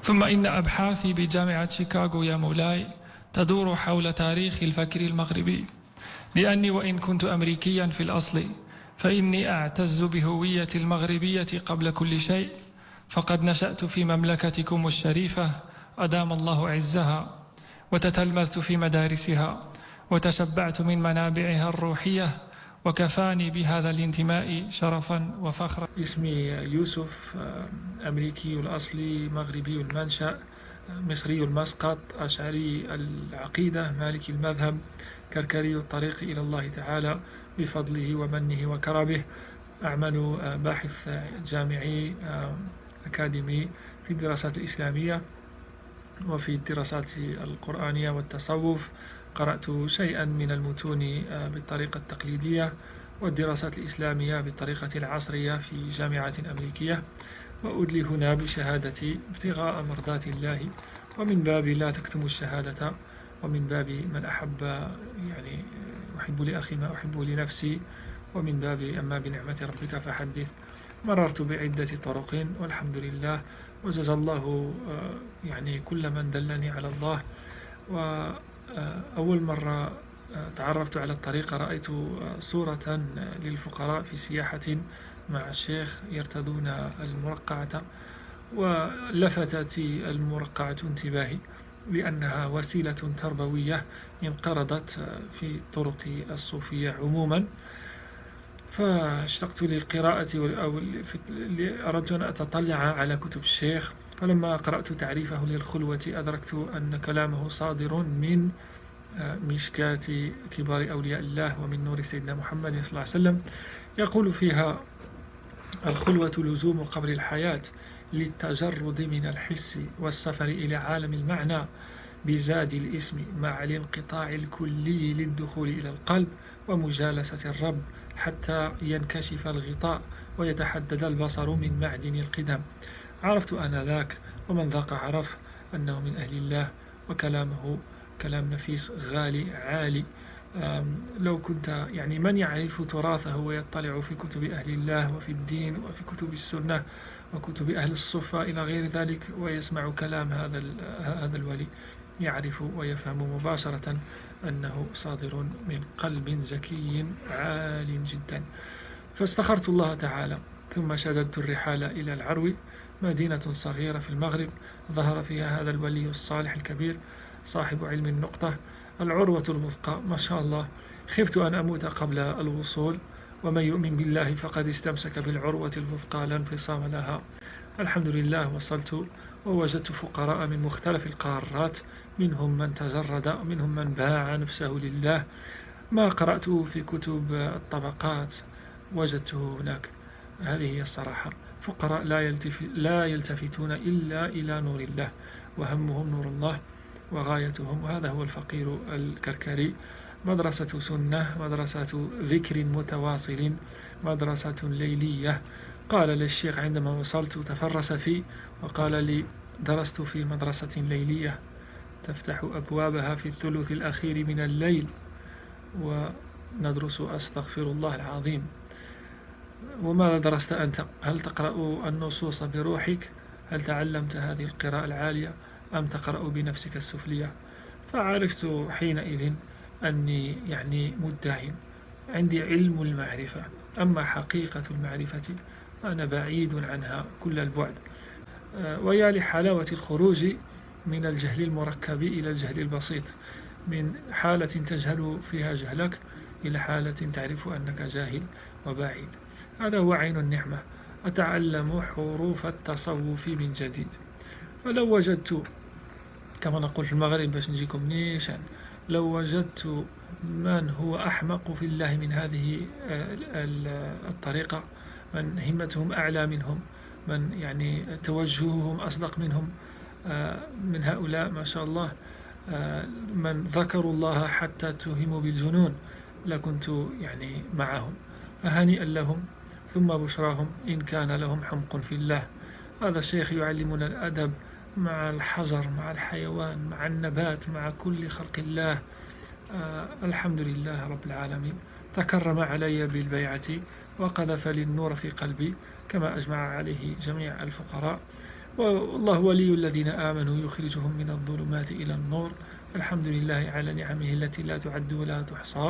ثم إن أبحاثي بجامعة شيكاغو يا مولاي تدور حول تاريخ الفكر المغربي، لأني وإن كنت أمريكيا في الأصل فإني أعتز بهويتي المغربية قبل كل شيء، فقد نشأت في مملكتكم الشريفة أدام الله عزها، وتتلمذت في مدارسها، وتشبعت من منابعها الروحية، وكفاني بهذا الانتماء شرفا وفخرا. اسمي يوسف، أمريكي الأصل، مغربي المنشأ، مصري المسقط، أشعري العقيدة، مالكي المذهب، كركري الطريق إلى الله تعالى بفضله ومنه وكرمه. أعمل باحث جامعي أكاديمي في الدراسات الإسلامية وفي الدراسات القرآنية والتصوف. قرأت شيئا من المتون بالطريقة التقليدية والدراسات الإسلامية بالطريقة العصرية في جامعة أمريكية، وأدلي هنا بشهادتي ابتغاء مرضات الله، ومن باب لا تكتم الشهادة، ومن باب من أحب يعني أحب لأخي ما أحب لنفسي، ومن باب أما بنعمة ربك فحدث. مررت بعدة طرق والحمد لله، وجزى الله يعني كل من دلني على الله. وأول مرة تعرفت على الطريقة رأيت صورة للفقراء في سياحة مع الشيخ يرتدون المرقعة، ولفتت المرقعة انتباهي لأنها وسيلة تربوية انقرضت في الطرق الصوفية عموما، فاشتقت للقراءة أو أردت أن أتطلع على كتب الشيخ. فلما قرأت تعريفه للخلوة أدركت أن كلامه صادر من مشكاة كبار أولياء الله ومن نور سيدنا محمد صلى الله عليه وسلم، يقول فيها: الخلوة لزوم قبل الحياة للتجرد من الحس والسفر إلى عالم المعنى بزاد الاسم مع الانقطاع الكلي للدخول إلى القلب ومجالسة الرب حتى ينكشف الغطاء ويتحدد البصر من معدن القدم. عرفت آنذاك ومن ذاق عرف أنه من أهل الله، وكلامه كلام نفيس غالي عالي. لو كنت يعني من يعرف تراثه ويطلع في كتب أهل الله وفي الدين وفي كتب السنة وكتب أهل الصفة إلى غير ذلك ويسمع كلام هذا الولي يعرف ويفهم مباشرة أنه صادر من قلب زكي عال جدا. فاستخرت الله تعالى ثم شددت الرحال إلى العروي، مدينة صغيرة في المغرب ظهر فيها هذا الولي الصالح الكبير صاحب علم النقطة، العروة الوثقى ما شاء الله. خفت أن أموت قبل الوصول، ومن يؤمن بالله فقد استمسك بالعروة الوثقى لا انفصام لها. الحمد لله وصلت، ووجدت فقراء من مختلف القارات، منهم من تجرد ومنهم من باع نفسه لله. ما قرأته في كتب الطبقات وجدته هناك. هذه هي الصراحة، فقراء لا يلتفتون إلا إلى نور الله، وهمهم نور الله وغايتهم، وهذا هو الفقير الكركري. مدرسة سنة، مدرسة ذكر متواصل، مدرسة ليلية. قال لي الشيخ عندما وصلت تفرس في وقال لي: درست في مدرسة ليلية تفتح أبوابها في الثلث الأخير من الليل، وندرس أستغفر الله العظيم. وما درست أنت؟ هل تقرأ النصوص بروحك؟ هل تعلمت هذه القراءة العالية أم تقرأ بنفسك السفلية؟ فعرفت حينئذ أني يعني مدعي، عندي علم المعرفة، أما حقيقة المعرفة أنا بعيد عنها كل البعد. ويا لحلاوة الخروج من الجهل المركب إلى الجهل البسيط، من حالة تجهل فيها جهلك إلى حالة تعرف أنك جاهل وبعيد. هذا هو عين النعمة. أتعلم حروف التصوف من جديد. فلو وجدت كما نقول في المغرب باش نجيكم نيشان، لو وجدت من هو أحمق في الله من هذه الطريقة، من همتهم أعلى منهم، من يعني توجههم أصدق منهم، من هؤلاء ما شاء الله، من ذكروا الله حتى اتهموا بالجنون، لكنت يعني معهم. فهنيئا لهم ثم بشراهم إن كان لهم حمق في الله. هذا الشيخ يعلمنا الأدب مع الحجر، مع الحيوان، مع النبات، مع كل خلق الله. الحمد لله رب العالمين، تكرم علي بالبيعة وقذف لي النور في قلبي كما أجمع عليه جميع الفقراء. والله ولي الذين آمنوا يخرجهم من الظلمات إلى النور. الحمد لله على نعمه التي لا تعد ولا تحصى.